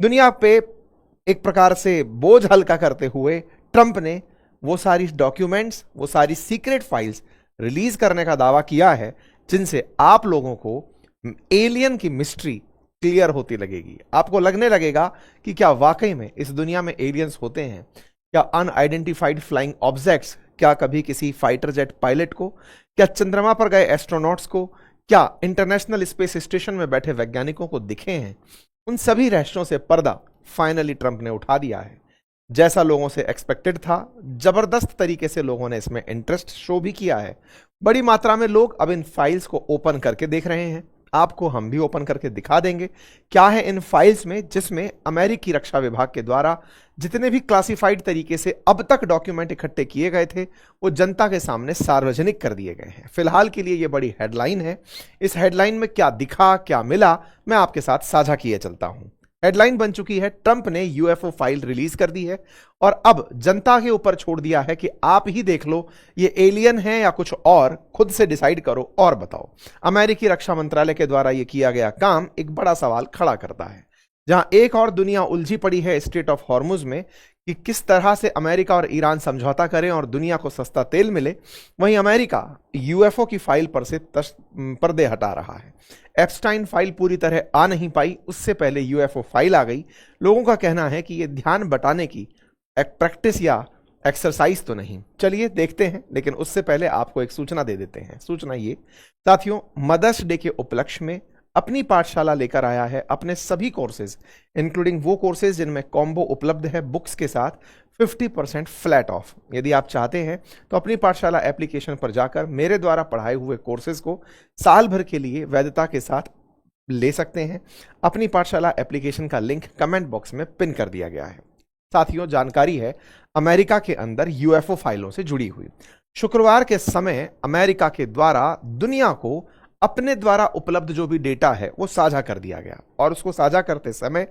दुनिया पे एक प्रकार से बोझ हल्का करते हुए ट्रंप ने वो सारी डॉक्यूमेंट्स, वो सारी सीक्रेट फाइल्स रिलीज करने का दावा किया है, जिनसे आप लोगों को एलियन की मिस्ट्री क्लियर होती लगेगी। आपको लगने लगेगा कि क्या वाकई में इस दुनिया में एलियंस होते हैं, क्या अनआइडेंटिफाइड फ्लाइंग ऑब्जेक्ट्स क्या कभी किसी फाइटर जेट पायलट को, क्या चंद्रमा पर गए एस्ट्रोनॉट्स को, क्या इंटरनेशनल स्पेस स्टेशन में बैठे वैज्ञानिकों को दिखे हैं। उन सभी रहस्यों से पर्दा फाइनली ट्रंप ने उठा दिया है। जैसा लोगों से एक्सपेक्टेड था, जबरदस्त तरीके से लोगों ने इसमें इंटरेस्ट शो भी किया है। बड़ी मात्रा में लोग अब इन फाइल्स को ओपन करके देख रहे हैं। आपको हम भी ओपन करके दिखा देंगे क्या है इन फाइल्स में, जिसमें अमेरिकी रक्षा विभाग के द्वारा जितने भी क्लासिफाइड तरीके से अब तक डॉक्यूमेंट इकट्ठे किए गए थे वो जनता के सामने सार्वजनिक कर दिए गए हैं। फिलहाल के लिए ये बड़ी हेडलाइन है। इस हेडलाइन में क्या दिखा, क्या मिला, मैं आपके साथ साझा किए चलता हूं। हेडलाइन बन चुकी है, ट्रंप ने यूएफओ फाइल रिलीज कर दी है और अब जनता के ऊपर छोड़ दिया है कि आप ही देख लो ये एलियन है या कुछ और, खुद से डिसाइड करो और बताओ। अमेरिकी रक्षा मंत्रालय के द्वारा यह किया गया काम एक बड़ा सवाल खड़ा करता है। जहां एक और दुनिया उलझी पड़ी है स्ट्रेट ऑफ हॉर्मुज में कि किस तरह से अमेरिका और ईरान समझौता करें और दुनिया को सस्ता तेल मिले, वहीं अमेरिका यूएफओ की फाइल पर से पर्दे हटा रहा है। एप्स्टाइन फाइल पूरी तरह आ नहीं पाई, उससे पहले यूएफओ फाइल आ गई। लोगों का कहना है कि यह ध्यान बटाने की एक प्रैक्टिस या एक्सरसाइज तो नहीं। चलिए देखते हैं, लेकिन उससे पहले आपको एक सूचना दे देते हैं। सूचना ये साथियों, मदर्स डे के उपलक्ष्य में अपनी पाठशाला लेकर आया है अपने सभी कोर्सेज, इंक्लूडिंग वो कोर्सेज जिनमें कॉम्बो उपलब्ध है बुक्स के साथ 50% फ्लैट ऑफ। यदि आप चाहते हैं तो अपनी पाठशाला एप्लीकेशन पर जाकर मेरे द्वारा पढ़ाए हुए कोर्सेज को साल भर के लिए वैधता के साथ ले सकते हैं। अपनी पाठशाला एप्लीकेशन का लिंक कमेंट बॉक्स में पिन कर दिया गया है। साथियों, जानकारी है अमेरिका के अंदर यूएफओ फाइलों से जुड़ी हुई। शुक्रवार के समय अमेरिका के द्वारा दुनिया को अपने द्वारा उपलब्ध जो भी डेटा है वो साझा कर दिया गया और उसको साझा करते समय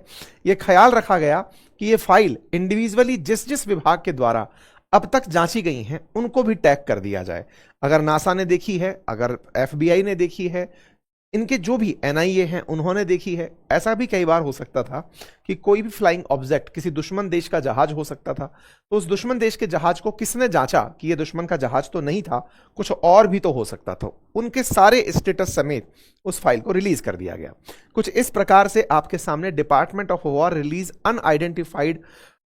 यह ख्याल रखा गया कि ये फाइल इंडिविजुअली जिस जिस विभाग के द्वारा अब तक जांची गई हैं उनको भी टैग कर दिया जाए। अगर नासा ने देखी है, अगर एफबीआई ने देखी है, इनके जो भी एनआईए हैं उन्होंने देखी है। ऐसा भी कई बार हो सकता था कि कोई भी फ्लाइंग ऑब्जेक्ट किसी दुश्मन देश का जहाज हो सकता था, तो उस दुश्मन देश के जहाज को किसने जांचा कि ये दुश्मन का जहाज तो नहीं था, कुछ और भी तो हो सकता था। उनके सारे स्टेटस समेत उस फाइल को रिलीज कर दिया गया। कुछ इस प्रकार से आपके सामने department of war release unidentified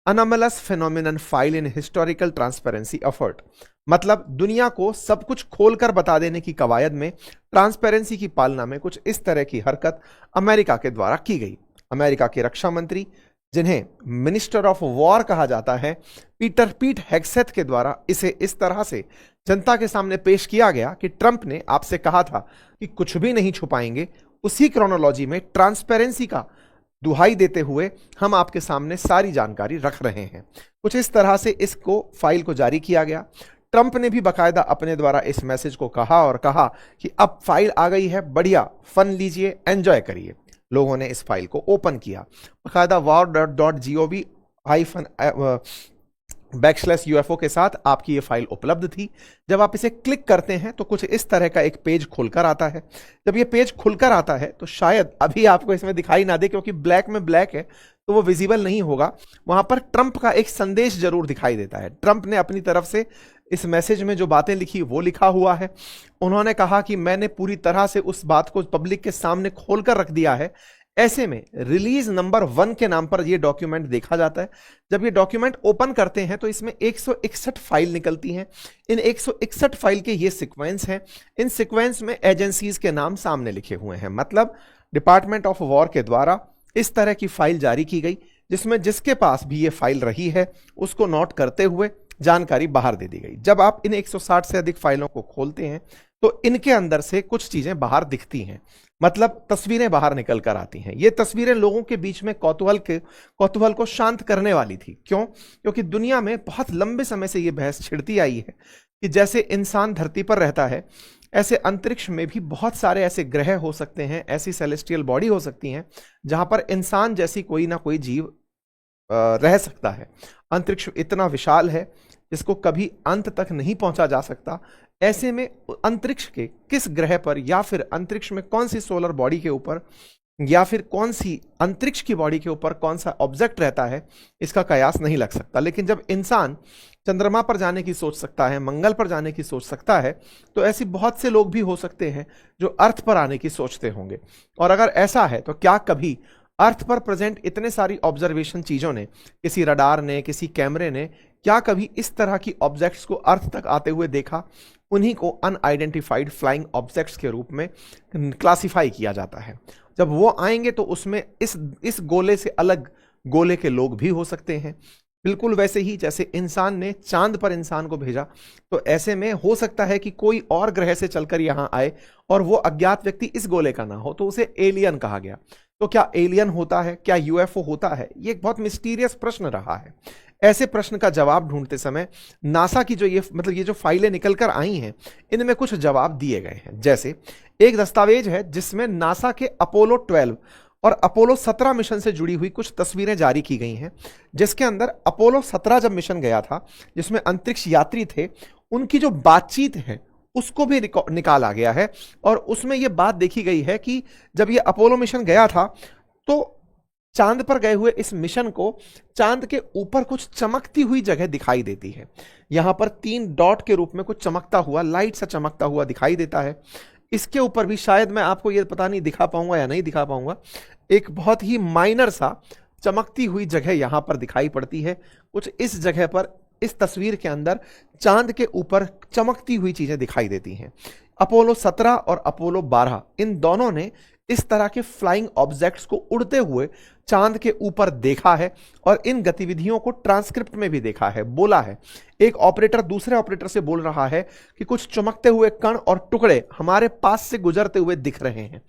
anomalous phenomenon file in historical transparency effort. मतलब दुनिया को सब कुछ खोलकर बता देने की कवायद में ट्रांसपेरेंसी की पालना में कुछ इस तरह की हरकत अमेरिका के द्वारा की गई। अमेरिका के रक्षा मंत्री, जिन्हें मिनिस्टर ऑफ वॉर कहा जाता है, पीट हेग्सेथ के द्वारा इसे इस तरह से जनता के सामने पेश किया गया कि ट्रंप ने आपसे कहा था कि कुछ भी नहीं छुपाएंगे। उसी क्रोनोलॉजी में ट्रांसपेरेंसी का दुहाई देते हुए हम आपके सामने सारी जानकारी रख रहे हैं। कुछ इस तरह से इसको फाइल को जारी किया गया। ट्रंप ने भी बाकायदा अपने द्वारा इस मैसेज को कहा और कहा कि अब फाइल आ गई है, बढ़िया फन लीजिए, एंजॉय करिए। लोगों ने इस फाइल को ओपन किया। बाकायदा war.gov/UFO के साथ आपकी ये फाइल उपलब्ध थी। जब आप इसे क्लिक करते हैं तो कुछ इस तरह का एक पेज खुलकर आता है। जब ये पेज खुलकर आता है तो शायद अभी आपको इसमें दिखाई ना दे, क्योंकि ब्लैक में ब्लैक है तो वो विजिबल नहीं होगा। वहां पर ट्रंप का एक संदेश जरूर दिखाई देता है। ट्रंप ने अपनी तरफ से इस मैसेज में जो बातें लिखी वो लिखा हुआ है। उन्होंने कहा कि मैंने पूरी तरह से उस बात को पब्लिक के सामने खोलकर रख दिया है। ऐसे में रिलीज नंबर 1 के नाम पर यह डॉक्यूमेंट देखा जाता है। जब ये डॉक्यूमेंट ओपन करते हैं तो इसमें 161 फाइल निकलती हैं। इन 161 फाइल के ये सीक्वेंस हैं। इन सीक्वेंस में एजेंसीज के नाम सामने लिखे हुए हैं। मतलब डिपार्टमेंट ऑफ वॉर के द्वारा इस तरह की फाइल जारी की गई, जिसमें जिसके पास भी ये फाइल रही है उसको नोट करते हुए जानकारी बाहर दे दी गई। जब आप इन 160 से अधिक फाइलों को खोलते हैं तो इनके अंदर से कुछ चीजें बाहर दिखती हैं, मतलब तस्वीरें बाहर निकल कर आती हैं। ये तस्वीरें लोगों के बीच में कौतूहल को शांत करने वाली थी। क्यों? क्योंकि दुनिया में बहुत लंबे समय से यह बहस छिड़ती आई है कि जैसे इंसान धरती पर रहता है, ऐसे अंतरिक्ष में भी बहुत सारे ऐसे ग्रह हो सकते हैं, ऐसी सेलेस्टियल बॉडी हो सकती हैं जहां पर इंसान जैसी कोई ना कोई जीव रह सकता है। अंतरिक्ष इतना विशाल है जिसको कभी अंत तक नहीं पहुंचा जा सकता। ऐसे में अंतरिक्ष के किस ग्रह पर या फिर अंतरिक्ष में कौन सी सोलर बॉडी के ऊपर या फिर कौन सी अंतरिक्ष की बॉडी के ऊपर कौन सा ऑब्जेक्ट रहता है, इसका कयास नहीं लग सकता। लेकिन जब इंसान चंद्रमा पर जाने की सोच सकता है, मंगल पर जाने की सोच सकता है, तो ऐसी बहुत से लोग भी हो सकते हैं जो अर्थ पर आने की सोचते होंगे। और अगर ऐसा है तो क्या कभी अर्थ पर प्रेजेंट इतने सारी ऑब्जर्वेशन चीजों ने, किसी रडार ने, किसी कैमरे ने, क्या कभी इस तरह की ऑब्जेक्ट्स को अर्थ तक आते हुए देखा? उन्हीं को अनआइडेंटिफाइड फ्लाइंग ऑब्जेक्ट्स के रूप में क्लासिफाई किया जाता है। जब वो आएंगे तो उसमें इस गोले से अलग गोले के लोग भी हो सकते हैं। बिल्कुल वैसे ही जैसे इंसान ने चांद पर इंसान को भेजा, तो ऐसे में हो सकता है कि कोई और ग्रह से चलकर यहां आए और वो अज्ञात व्यक्ति इस गोले का ना हो, तो उसे एलियन कहा गया। तो क्या एलियन होता है, क्या यूएफओ होता है? ये एक बहुत मिस्टीरियस प्रश्न रहा है। ऐसे प्रश्न का जवाब ढूंढते समय नासा की जो ये जो फाइलें निकल कर आई हैं, इनमें कुछ जवाब दिए गए हैं। जैसे एक दस्तावेज है जिसमें नासा के अपोलो 12 और अपोलो 17 मिशन से जुड़ी हुई कुछ तस्वीरें जारी की गई हैं, जिसके अंदर अपोलो 17 जब मिशन गया था, जिसमें अंतरिक्ष यात्री थे, उनकी जो बातचीत है उसको भी निकाला गया है। और उसमें यह बात देखी गई है कि जब यह अपोलो मिशन गया था तो चांद पर गए हुए इस मिशन को चांद के ऊपर कुछ चमकती हुई जगह दिखाई देती है। यहां पर 3 डॉट के रूप में कुछ चमकता हुआ, लाइट सा चमकता हुआ दिखाई देता है। इसके ऊपर भी शायद मैं आपको ये पता नहीं दिखा पाऊंगा या नहीं दिखा पाऊंगा, एक बहुत ही माइनर सा चमकती हुई जगह यहां पर दिखाई पड़ती है। कुछ इस जगह पर इस तस्वीर के अंदर चांद के ऊपर चमकती हुई चीजें दिखाई देती हैं। अपोलो 17 और अपोलो 12 इन दोनों ने इस तरह के फ्लाइंग ऑब्जेक्ट्स को उड़ते हुए चांद के ऊपर देखा है और इन गतिविधियों को ट्रांसक्रिप्ट में भी देखा है, बोला है। एक ऑपरेटर दूसरे ऑपरेटर से बोल रहा है कि कुछ चमकते हुए कण और टुकड़े हमारे पास से गुजरते हुए दिख रहे हैं।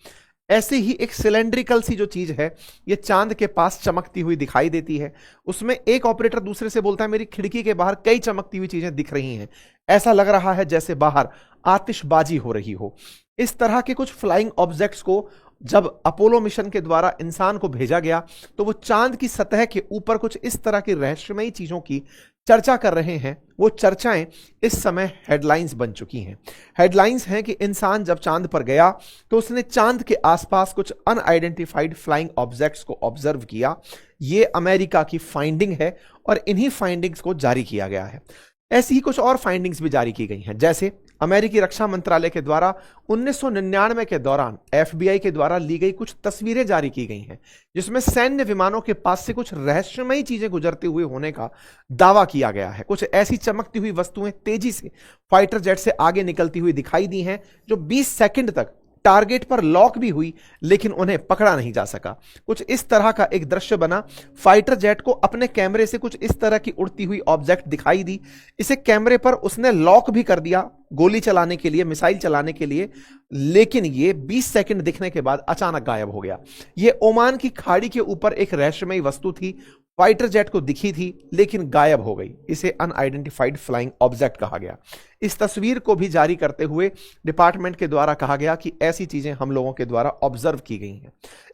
ऐसे ही एक सिलेंड्रिकल सी जो चीज है, ये चांद के पास चमकती हुई दिखाई देती है। उसमें एक ऑपरेटर दूसरे से बोलता है मेरी खिड़की के बाहर कई चमकती हुई चीजें दिख रही हैं, ऐसा लग रहा है जैसे बाहर आतिशबाजी हो रही हो। इस तरह के कुछ फ्लाइंग ऑब्जेक्ट्स को जब अपोलो मिशन के द्वारा इंसान को भेजा गया, तो वो चांद की सतह के ऊपर कुछ इस तरह की रहस्यमयी चीजों की चर्चा कर रहे हैं। वो चर्चाएं इस समय हेडलाइंस बन चुकी हैं। हेडलाइंस हैं कि इंसान जब चांद पर गया तो उसने चांद के आसपास कुछ अनआइडेंटिफाइड फ्लाइंग ऑब्जेक्ट्स को ऑब्जर्व किया। ये अमेरिका की फाइंडिंग है और इन्हीं फाइंडिंग्स को जारी किया गया है। ऐसी ही कुछ और फाइंडिंग्स भी जारी की गई हैं। जैसे अमेरिकी रक्षा मंत्रालय के द्वारा 1999 के दौरान एफबीआई के द्वारा ली गई कुछ तस्वीरें जारी की गई हैं, जिसमें सैन्य विमानों के पास से कुछ रहस्यमयी चीजें गुजरते हुए होने का दावा किया गया है। कुछ ऐसी चमकती हुई वस्तुएं तेजी से फाइटर जेट से आगे निकलती हुई दिखाई दी हैं, जो 20 सेकंड तक टारगेट पर लॉक भी हुई, लेकिन उन्हें पकड़ा नहीं जा सका। कुछ इस तरह का एक दृश्य बना। फाइटर जेट को अपने कैमरे से कुछ इस तरह की उड़ती हुई ऑब्जेक्ट दिखाई दी। इसे कैमरे पर उसने लॉक भी कर दिया गोली चलाने के लिए, मिसाइल चलाने के लिए, लेकिन ये 20 सेकंड दिखने के बाद अचानक गायब हो गया। ये ओमान की खाड़ी के ऊपर एक रहस्यमयी वस्तु थी, फाइटर जेट को दिखी थी लेकिन गायब हो गई। इसे अनआइडेंटिफाइड फ्लाइंग ऑब्जेक्ट कहा गया। इस तस्वीर को भी जारी करते हुए डिपार्टमेंट के द्वारा कहा गया कि ऐसी चीजें हम लोगों के द्वारा ऑब्जर्व की गई हैं।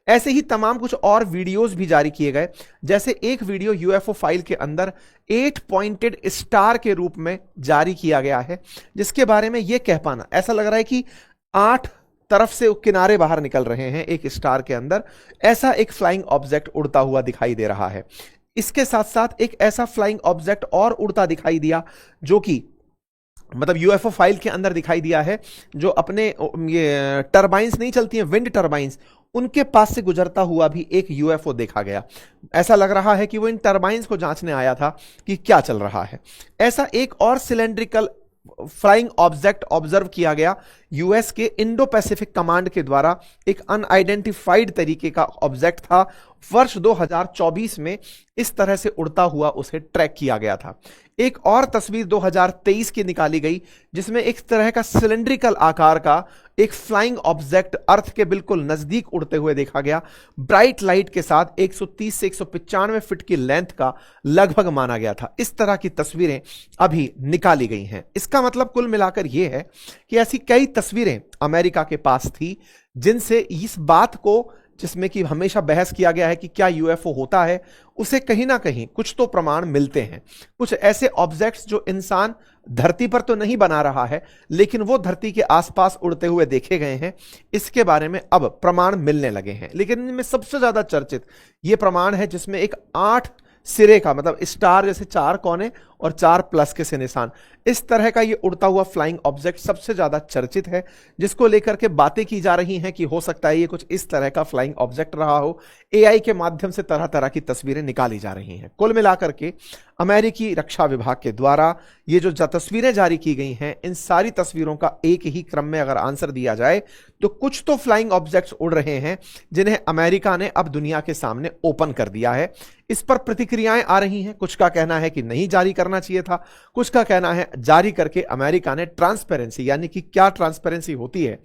ऐसे ही तमाम कुछ और वीडियोस भी जारी किए गए। जैसे एक वीडियो यूएफओ फाइल के अंदर 8 पॉइंटेड स्टार के रूप में जारी किया गया है, जिसके बारे में यह कह पाना, ऐसा लग रहा है कि 8 तरफ से किनारे बाहर निकल रहे हैं एक स्टार के अंदर, ऐसा एक फ्लाइंग ऑब्जेक्ट उड़ता हुआ दिखाई दे रहा है। इसके साथ साथ एक ऐसा फ्लाइंग ऑब्जेक्ट और उड़ता दिखाई दिया, जो कि मतलब यूएफओ फाइल के अंदर दिखाई दिया है, जो अपने ये टरबाइंस नहीं चलती हैं, विंड टरबाइंस, उनके पास से गुजरता हुआ भी एक यूएफओ देखा गया। ऐसा लग रहा है कि वो इन टरबाइंस को जांचने आया था कि क्या चल रहा है। ऐसा एक और सिलेंड्रिकल फ्लाइंग ऑब्जेक्ट ऑब्जर्व किया गया यूएस के इंडो पैसिफिक कमांड के द्वारा। एक अनआइडेंटिफाइड तरीके का ऑब्जेक्ट था। वर्ष 2024 में इस तरह से उड़ता हुआ उसे ट्रैक किया गया था। एक और तस्वीर 2023 की निकाली गई, जिसमें एक तरह का सिलेंड्रिकल आकार का एक फ्लाइंग ऑब्जेक्ट अर्थ के बिल्कुल नजदीक उड़ते हुए देखा गया। ब्राइट लाइट के साथ 130 से 195 फीट की लेंथ का लगभग माना गया था। इस तरह की तस्वीरें अभी निकाली गई हैं। इसका मतलब कुल मिलाकर यह है कि ऐसी कई तस्वीरें अमेरिका के पास थी, जिनसे इस बात को जिसमें कि हमेशा बहस किया गया है कि क्या यूएफओ होता है, उसे कहीं ना कहीं कुछ तो प्रमाण मिलते हैं। कुछ ऐसे ऑब्जेक्ट्स जो इंसान धरती पर तो नहीं बना रहा है, लेकिन वो धरती के आसपास उड़ते हुए देखे गए हैं, इसके बारे में अब प्रमाण मिलने लगे हैं। लेकिन इनमें सबसे ज्यादा चर्चित ये प्रमाण है जिसमें एक 8 सिरे का, मतलब स्टार जैसे 4 कोने और 4 प्लस के से निशान, इस तरह का ये उड़ता हुआ फ्लाइंग ऑब्जेक्ट सबसे ज्यादा चर्चित है, जिसको लेकर के बातें की जा रही हैं कि हो सकता है ये कुछ इस तरह का फ्लाइंग ऑब्जेक्ट रहा हो। एआई के माध्यम से तरह तरह की तस्वीरें निकाली जा रही हैं। कुल मिलाकर के अमेरिकी रक्षा विभाग के द्वारा ये जो तस्वीरें जारी की गई हैं, इन सारी तस्वीरों का एक ही क्रम में अगर आंसर दिया जाए तो कुछ तो फ्लाइंग ऑब्जेक्ट्स उड़ रहे हैं जिन्हें अमेरिका ने अब दुनिया के सामने ओपन कर दिया है। इस पर प्रतिक्रियाएं आ रही हैं। कुछ का कहना है कि नहीं जारी करना चाहिए था, कुछ का कहना है जारी करके अमेरिका ने ट्रांसपेरेंसी, यानी कि क्या ट्रांसपेरेंसी होती है,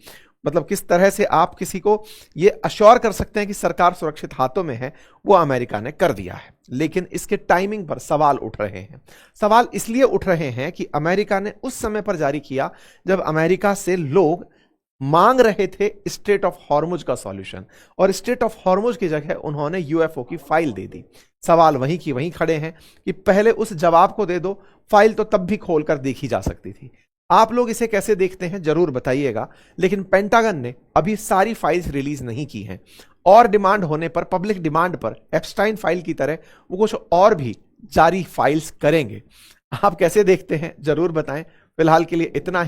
मतलब किस तरह से आप किसी को ये अश्योर कर सकते हैं कि सरकार सुरक्षित हाथों में है, वो अमेरिका ने कर दिया है। लेकिन इसके टाइमिंग पर सवाल उठ रहे हैं। सवाल इसलिए उठ रहे हैं कि अमेरिका ने उस समय पर जारी किया जब अमेरिका से लोग मांग रहे थे स्ट्रेट ऑफ हॉर्मुज का सॉल्यूशन, और स्ट्रेट ऑफ हॉर्मुज की जगह उन्होंने यूएफओ की फाइल दे दी। सवाल वहीं की वहीं खड़े हैं कि पहले उस जवाब को दे दो, फाइल तो तब भी खोलकर देखी जा सकती थी। आप लोग इसे कैसे देखते हैं जरूर बताइएगा। लेकिन पेंटागन ने अभी सारी फाइल्स रिलीज नहीं की हैं, और डिमांड होने पर, पब्लिक डिमांड पर, एप्स्टाइन फाइल की तरह वो कुछ और भी जारी फाइल्स करेंगे। आप कैसे देखते हैं जरूर बताएं। फिलहाल के लिए इतना ही।